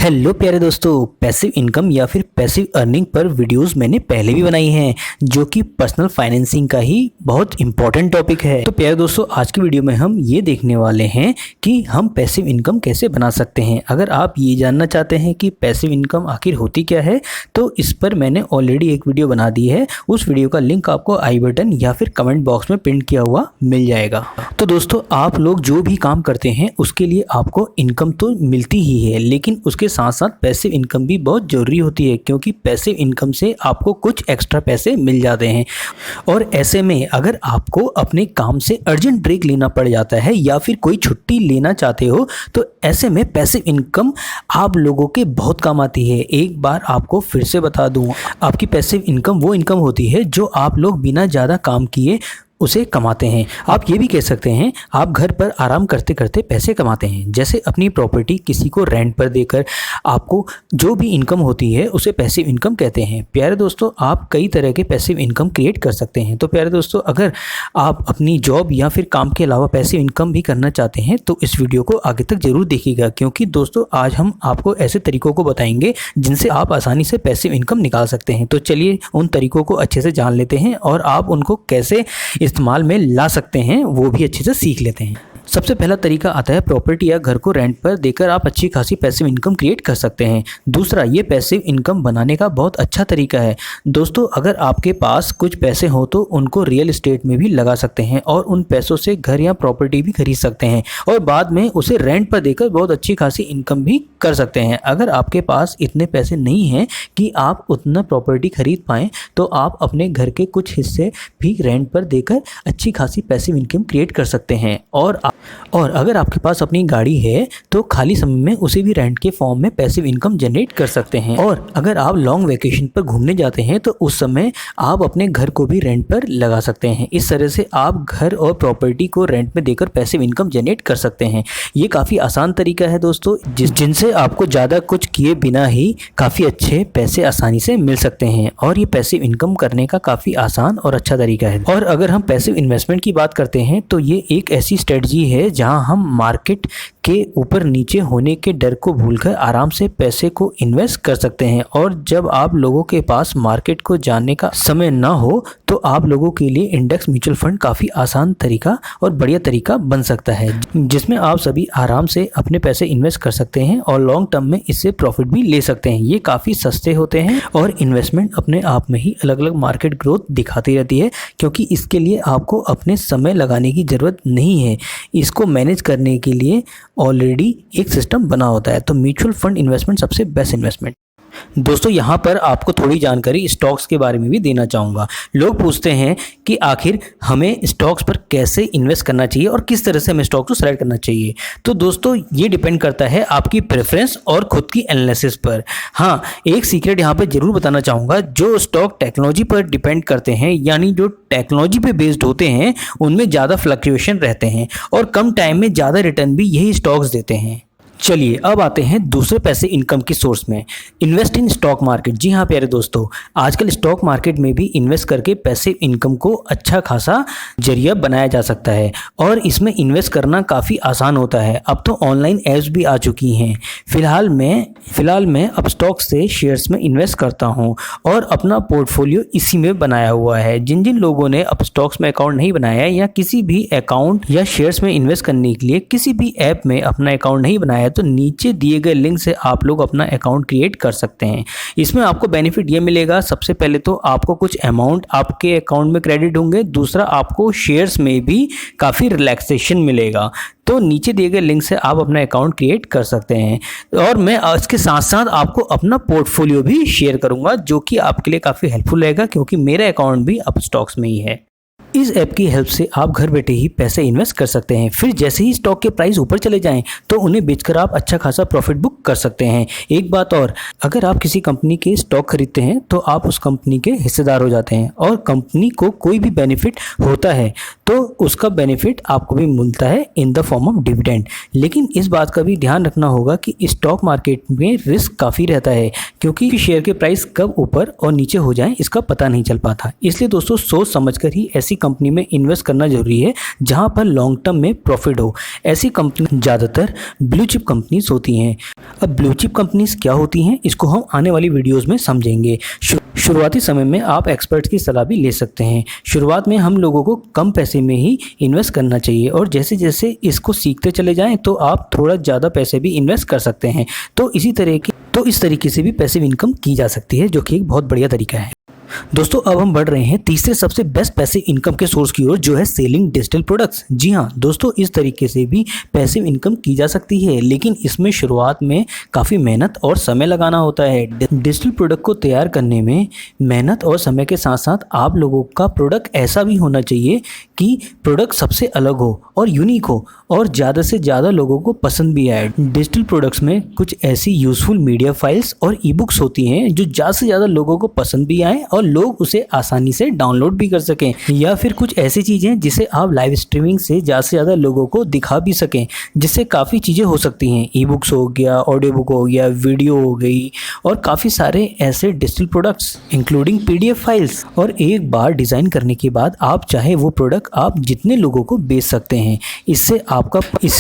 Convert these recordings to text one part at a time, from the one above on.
Hello प्यारे दोस्तों, passive income या फिर पैसिव अर्निंग पर वीडियोस मैंने पहले भी बनाई हैं जो कि पर्सनल फाइनेंसिंग का ही बहुत इंपॉर्टेंट टॉपिक है। तो प्यारे दोस्तों, आज की वीडियो में हम ये देखने वाले हैं कि हम पैसिव इनकम कैसे बना सकते हैं। अगर आप ये जानना चाहते हैं कि पैसिव इनकम आखिर होती क्या है तो इस पर मैंने ऑलरेडी एक वीडियो बना दी है। उस वीडियो का लिंक आपको आई बटन या फिर कमेंट बॉक्स में पिन किया हुआ मिल जाएगा। तो दोस्तों, आप लोग जो भी काम करते हैं उसके लिए आपको इनकम तो मिलती ही है, लेकिन उसके साथ साथ पैसिव इनकम भी बहुत ज़रूरी होती है, क्योंकि पैसिव इनकम से आपको कुछ एक्स्ट्रा पैसे मिल जाते हैं। और ऐसे में अगर आपको अपने काम से अर्जेंट ब्रेक लेना पड़ जाता है या फिर कोई छुट्टी लेना चाहते हो तो ऐसे में पैसिव इनकम आप लोगों के बहुत काम आती है। एक बार आपको फिर से बता दूं, आपकी पैसिव इनकम वो इनकम होती है जो आप लोग बिना ज़्यादा काम किए उसे कमाते हैं। आप ये भी कह सकते हैं आप घर पर आराम करते करते पैसे कमाते हैं। जैसे अपनी प्रॉपर्टी किसी को रेंट पर देकर आपको जो भी इनकम होती है उसे पैसिव इनकम कहते हैं। प्यारे दोस्तों, आप कई तरह के पैसिव इनकम क्रिएट कर सकते हैं। तो प्यारे दोस्तों, अगर आप अपनी जॉब या फिर काम के अलावा पैसिव इनकम भी करना चाहते हैं तो इस वीडियो को आगे तक जरूर देखिएगा, क्योंकि दोस्तों आज हम आपको ऐसे तरीकों को बताएंगे जिनसे आप आसानी से पैसिव इनकम निकाल सकते हैं। तो चलिए उन तरीकों को अच्छे से जान लेते हैं और आप उनको कैसे इस्तेमाल में ला सकते हैं वो भी अच्छे से सीख लेते हैं। सबसे पहला तरीका आता है प्रॉपर्टी या घर को रेंट पर देकर आप अच्छी खासी पैसिव इनकम क्रिएट कर सकते हैं। दूसरा, ये पैसिव इनकम बनाने का बहुत अच्छा तरीका है। दोस्तों, अगर आपके पास कुछ पैसे हो तो उनको रियल एस्टेट में भी लगा सकते हैं और उन पैसों से घर या प्रॉपर्टी भी खरीद सकते हैं और बाद में उसे रेंट पर देकर बहुत अच्छी खासी इनकम भी कर सकते हैं। अगर आपके पास इतने पैसे नहीं हैं कि आप उतना प्रॉपर्टी खरीद पाएँ तो आप अपने घर के कुछ हिस्से भी रेंट पर देकर अच्छी खासी पैसिव इनकम क्रिएट कर सकते हैं। और अगर आपके पास अपनी गाड़ी है तो खाली समय में उसे भी रेंट के फॉर्म में पैसिव इनकम जनरेट कर सकते हैं। और अगर आप लॉन्ग वेकेशन पर घूमने जाते हैं तो उस समय आप अपने घर को भी रेंट पर लगा सकते हैं। इस तरह से आप घर और प्रॉपर्टी को रेंट में देकर पैसिव इनकम जनरेट कर सकते हैं। ये काफ़ी आसान तरीका है दोस्तों, जिनसे आपको ज़्यादा कुछ किए बिना ही काफ़ी अच्छे पैसे आसानी से मिल सकते हैं। और ये पैसिव इनकम करने का काफ़ी आसान और अच्छा तरीका है। और अगर हम पैसिव इन्वेस्टमेंट की बात करते हैं तो ये एक ऐसी स्ट्रेटजी है जहां हम मार्केट के ऊपर नीचे होने के डर को भूलकर आराम से पैसे को इन्वेस्ट कर सकते हैं। और जब आप लोगों के पास मार्केट को जानने का समय ना हो तो आप लोगों के लिए इंडेक्स म्यूचुअल फंड काफ़ी आसान तरीका और बढ़िया तरीका बन सकता है, जिसमें आप सभी आराम से अपने पैसे इन्वेस्ट कर सकते हैं और लॉन्ग टर्म में इससे प्रॉफिट भी ले सकते हैं। ये काफ़ी सस्ते होते हैं और इन्वेस्टमेंट अपने आप में ही अलग अलग मार्केट ग्रोथ दिखाती रहती है, क्योंकि इसके लिए आपको अपने समय लगाने की ज़रूरत नहीं है। इसको मैनेज करने के लिए ऑलरेडी एक सिस्टम बना होता है। तो म्यूचुअल फंड इन्वेस्टमेंट सबसे बेस्ट इन्वेस्टमेंट। दोस्तों, यहाँ पर आपको थोड़ी जानकारी स्टॉक्स के बारे में भी देना चाहूँगा। लोग पूछते हैं कि आखिर हमें स्टॉक्स पर कैसे इन्वेस्ट करना चाहिए और किस तरह से हमें स्टॉक को सेलेक्ट करना चाहिए। तो दोस्तों, ये डिपेंड करता है आपकी प्रेफरेंस और खुद की एनालिसिस पर। हाँ, एक सीक्रेट यहाँ पे जरूर बताना चाहूँगा, जो स्टॉक टेक्नोलॉजी पर डिपेंड करते हैं, यानी जो टेक्नोलॉजी पे बेस्ड होते हैं, उनमें ज़्यादा फ्लक्चुएशन रहते हैं और कम टाइम में ज़्यादा रिटर्न भी यही स्टॉक्स देते हैं। चलिए अब आते हैं दूसरे पैसे इनकम की सोर्स में, इन्वेस्ट इन स्टॉक मार्केट। जी हाँ प्यारे दोस्तों, आजकल स्टॉक मार्केट में भी इन्वेस्ट करके पैसे इनकम को अच्छा खासा जरिया बनाया जा सकता है और इसमें इन्वेस्ट करना काफ़ी आसान होता है। अब तो ऑनलाइन ऐप्स भी आ चुकी हैं। फिलहाल मैं अब स्टॉक से शेयर्स में इन्वेस्ट करता हूँ और अपना पोर्टफोलियो इसी में बनाया हुआ है। जिन जिन लोगों ने अब स्टॉक्स में अकाउंट नहीं बनाया या किसी भी अकाउंट या शेयर्स में इन्वेस्ट करने के लिए किसी भी ऐप में अपना अकाउंट नहीं बनाया तो नीचे दिए गए लिंक से आप लोग अपना अकाउंट क्रिएट कर सकते हैं। इसमें आपको बेनिफिट ये मिलेगा, सबसे पहले तो आपको कुछ अमाउंट आपके अकाउंट में क्रेडिट होंगे। दूसरा, आपको शेयर्स में भी काफ़ी रिलैक्सेशन मिलेगा। तो नीचे दिए गए लिंक से आप अपना अकाउंट क्रिएट कर सकते हैं। और मैं इसके साथ साथ आपको अपना पोर्टफोलियो भी शेयर करूंगा, जो कि आपके लिए काफ़ी हेल्पफुल रहेगा, क्योंकि मेरा अकाउंट भी अब स्टॉक्स में ही है। इस ऐप की हेल्प से आप घर बैठे ही पैसे इन्वेस्ट कर सकते हैं। फिर जैसे ही स्टॉक के प्राइस ऊपर चले जाएं तो उन्हें बेचकर आप अच्छा खासा प्रॉफिट बुक कर सकते हैं। एक बात और, अगर आप किसी कंपनी के स्टॉक खरीदते हैं तो आप उस कंपनी के हिस्सेदार हो जाते हैं और कंपनी को कोई भी बेनिफिट होता है तो तो उसका बेनिफिट आपको भी मिलता है in the form of dividend. लेकिन इस बात का भी ध्यान रखना होगा कि स्टॉक मार्केट में रिस्क काफ़ी रहता है, क्योंकि शेयर के प्राइस कब ऊपर और नीचे हो जाए इसका पता नहीं चल पाता। इसलिए दोस्तों सोच समझकर ही ऐसी कंपनी में इन्वेस्ट करना जरूरी है जहां पर लॉन्ग टर्म में प्रॉफिट हो। ऐसी कंपनी ज़्यादातर ब्लू चिप कंपनीज होती हैं। अब ब्लू चिप कंपनीज क्या होती हैं इसको हम आने वाली वीडियोज़ में समझेंगे। शुरुआती समय में आप एक्सपर्ट्स की सलाह भी ले सकते हैं। शुरुआत में हम लोगों को कम पैसे में ही इन्वेस्ट करना चाहिए और जैसे जैसे इसको सीखते चले जाएं तो आप थोड़ा ज़्यादा पैसे भी इन्वेस्ट कर सकते हैं। तो इस तरीके से भी पैसिव इनकम की जा सकती है, जो कि एक बहुत बढ़िया तरीका है। दोस्तों अब हम बढ़ रहे हैं तीसरे सबसे बेस्ट पैसिव इनकम के सोर्स की ओर, जो है सेलिंग डिजिटल प्रोडक्ट्स। जी हाँ दोस्तों, इस तरीके से भी पैसिव इनकम की जा सकती है, लेकिन इसमें शुरुआत में काफ़ी मेहनत और समय लगाना होता है। डिजिटल प्रोडक्ट को तैयार करने में मेहनत और समय के साथ साथ आप लोगों का प्रोडक्ट ऐसा भी होना चाहिए कि प्रोडक्ट सबसे अलग हो और यूनिक हो और ज़्यादा से ज़्यादा लोगों को पसंद भी आए। डिजिटल प्रोडक्ट्स में कुछ ऐसी यूजफुल मीडिया फाइल्स और ई बुक्स होती हैं जो ज़्यादा से ज़्यादा लोगों को पसंद भी आए और लोग उसे आसानी से डाउनलोड भी कर सकें, या फिर कुछ ऐसी चीज़ें जिसे आप लाइव स्ट्रीमिंग से ज़्यादा से ज़्यादा लोगों को दिखा भी सकें, जिससे काफ़ी चीज़ें हो सकती हैं। ई बुक्स हो गया, ऑडियो बुक हो गया, वीडियो हो गई और काफ़ी सारे ऐसे digital products including PDF files. और एक बार डिज़ाइन करने के बाद आप चाहे वो प्रोडक्ट आप जितने लोगों को बेच सकते हैं। इससे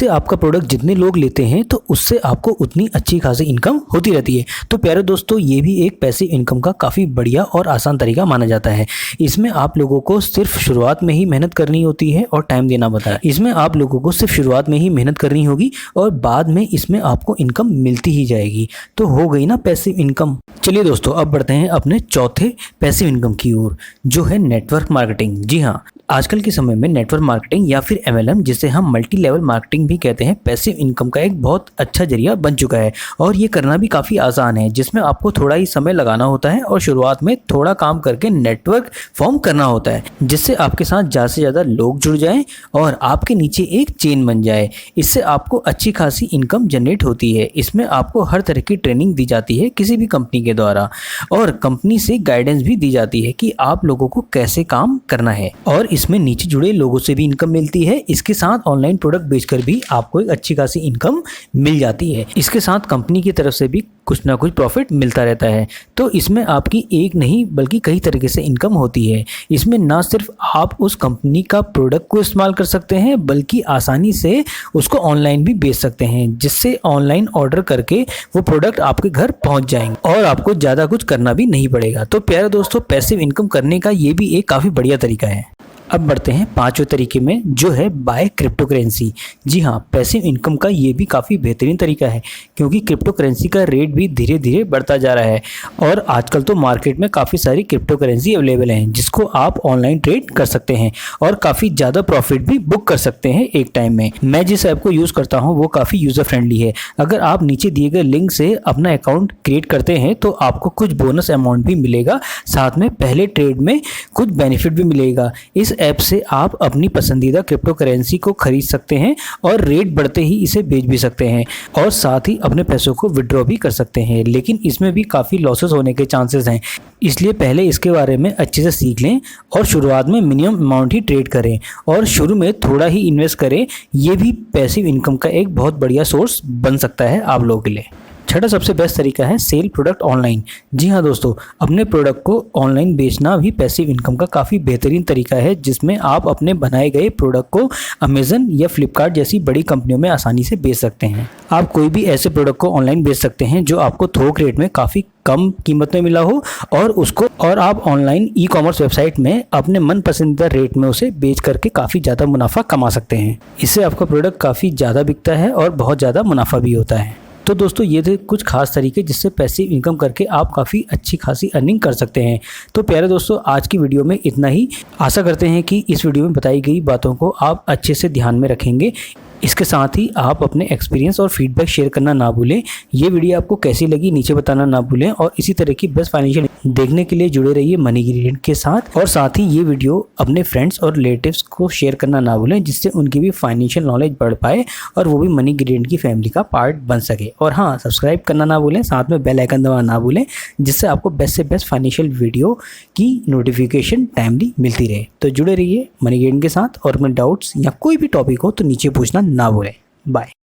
आपका प्रोडक्ट जितने लोग लेते हैं तो उससे आपको उतनी अच्छी खासी इनकम होती रहती है। तो प्यारे दोस्तों, ये भी एक पैसिव इनकम का काफ़ी बढ़िया और आसान तरीका माना जाता है। इसमें आप लोगों को सिर्फ शुरुआत में ही मेहनत करनी होती है और टाइम देना पड़ता है। इसमें आप लोगों को सिर्फ शुरुआत में ही मेहनत करनी होगी और बाद में इसमें आपको इनकम मिलती ही जाएगी। तो हो गई ना पैसिव इनकम। चलिए दोस्तों, अब बढ़ते हैं अपने चौथे पैसिव इनकम की ओर, जो है नेटवर्क मार्केटिंग। जी हाँ, आजकल के समय में नेटवर्क मार्केटिंग या फिर MLM, जिसे हम मल्टी लेवल मार्केटिंग भी कहते हैं, पैसिव इनकम का एक बहुत अच्छा जरिया बन चुका है और ये करना भी काफ़ी आसान है, जिसमें आपको थोड़ा ही समय लगाना होता है और शुरुआत में थोड़ा काम करके नेटवर्क फॉर्म करना होता है, जिससे आपके साथ ज़्यादा से ज़्यादा लोग जुड़ जाएं और आपके नीचे एक चेन बन जाए। इससे आपको अच्छी खासी इनकम जनरेट होती है। इसमें आपको हर तरह की ट्रेनिंग दी जाती है किसी भी कंपनी के द्वारा और कंपनी से गाइडेंस भी दी जाती है कि आप लोगों को कैसे काम करना है, और इसमें नीचे जुड़े लोगों से भी इनकम मिलती है। इसके साथ ऑनलाइन प्रोडक्ट बेचकर भी आपको एक अच्छी खासी इनकम मिल जाती है। इसके साथ कंपनी की तरफ से भी कुछ ना कुछ प्रॉफिट मिलता रहता है। तो इसमें आपकी एक नहीं बल्कि कई तरीके से इनकम होती है। इसमें ना सिर्फ आप उस कंपनी का प्रोडक्ट को इस्तेमाल कर सकते हैं, बल्कि आसानी से उसको ऑनलाइन भी बेच सकते हैं, जिससे ऑनलाइन ऑर्डर करके वो प्रोडक्ट आपके घर पहुंच जाएंगे और आपको ज़्यादा कुछ करना भी नहीं पड़ेगा। तो प्यारे दोस्तों, पैसिव इनकम करने का ये भी एक काफ़ी बढ़िया तरीका है। अब बढ़ते हैं पांचवें तरीके में, जो है बाय क्रिप्टो करेंसी। जी हाँ, पैसिव इनकम का ये भी काफ़ी बेहतरीन तरीका है, क्योंकि क्रिप्टो करेंसी का रेट भी धीरे धीरे बढ़ता जा रहा है और आजकल तो मार्केट में काफ़ी सारी क्रिप्टो करेंसी अवेलेबल हैं, जिसको आप ऑनलाइन ट्रेड कर सकते हैं और काफ़ी ज़्यादा प्रॉफिट भी बुक कर सकते हैं एक टाइम में। मैं जिस ऐप को यूज़ करता हूँ वो काफ़ी यूज़र फ्रेंडली है। अगर आप नीचे दिए गए लिंक से अपना अकाउंट क्रिएट करते हैं तो आपको कुछ बोनस अमाउंट भी मिलेगा, साथ में पहले ट्रेड में कुछ बेनिफिट भी मिलेगा। इस ऐप से आप अपनी पसंदीदा क्रिप्टो करेंसी को खरीद सकते हैं और रेट बढ़ते ही इसे बेच भी सकते हैं और साथ ही अपने पैसों को विड्रॉ भी कर सकते हैं। लेकिन इसमें भी काफ़ी लॉसेस होने के चांसेस हैं, इसलिए पहले इसके बारे में अच्छे से सीख लें और शुरुआत में मिनिमम अमाउंट ही ट्रेड करें और शुरू में थोड़ा ही इन्वेस्ट करें। ये भी पैसिव इनकम का एक बहुत बढ़िया सोर्स बन सकता है आप लोगों के लिए। छठा सबसे बेस्ट तरीका है सेल प्रोडक्ट ऑनलाइन। जी हाँ दोस्तों, अपने प्रोडक्ट को ऑनलाइन बेचना भी पैसिव इनकम का काफ़ी बेहतरीन तरीका है, जिसमें आप अपने बनाए गए प्रोडक्ट को अमेजन या फ्लिपकार्ट जैसी बड़ी कंपनियों में आसानी से बेच सकते हैं। आप कोई भी ऐसे प्रोडक्ट को ऑनलाइन बेच सकते हैं जो आपको थोक रेट में काफ़ी कम कीमत में मिला हो और आप ऑनलाइन ई-कॉमर्स वेबसाइट में अपने मन पसंदीदा रेट में उसे बेच करके काफ़ी ज़्यादा मुनाफा कमा सकते हैं। इससे आपका प्रोडक्ट काफ़ी ज़्यादा बिकता है और बहुत ज़्यादा मुनाफा भी होता है। तो दोस्तों, ये थे कुछ खास तरीके जिससे पैसिव इनकम करके आप काफ़ी अच्छी खासी अर्निंग कर सकते हैं। तो प्यारे दोस्तों, आज की वीडियो में इतना ही। आशा करते हैं कि इस वीडियो में बताई गई बातों को आप अच्छे से ध्यान में रखेंगे। इसके साथ ही आप अपने एक्सपीरियंस और फीडबैक शेयर करना ना भूलें। ये वीडियो आपको कैसी लगी नीचे बताना ना भूलें और इसी तरह की बेस्ट फाइनेंशियल देखने के लिए जुड़े रहिए मनी ग्रेडियंट के साथ। और साथ ही ये वीडियो अपने फ्रेंड्स और रिलेटिव्स को शेयर करना ना भूलें, जिससे उनकी भी फाइनेंशियल नॉलेज बढ़ पाए और वो भी मनी ग्रेडियंट की फैमिली का पार्ट बन सके। और हाँ, सब्सक्राइब करना ना भूलें, साथ में बेल आइकन दबाना ना भूलें, जिससे आपको बेस्ट से बेस्ट फाइनेंशियल वीडियो की नोटिफिकेशन टाइमली मिलती रहे। तो जुड़े रहिए मनी ग्रेडियंट के साथ और अपने डाउट्स या कोई भी टॉपिक हो तो नीचे पूछना ना भूलें। बाय।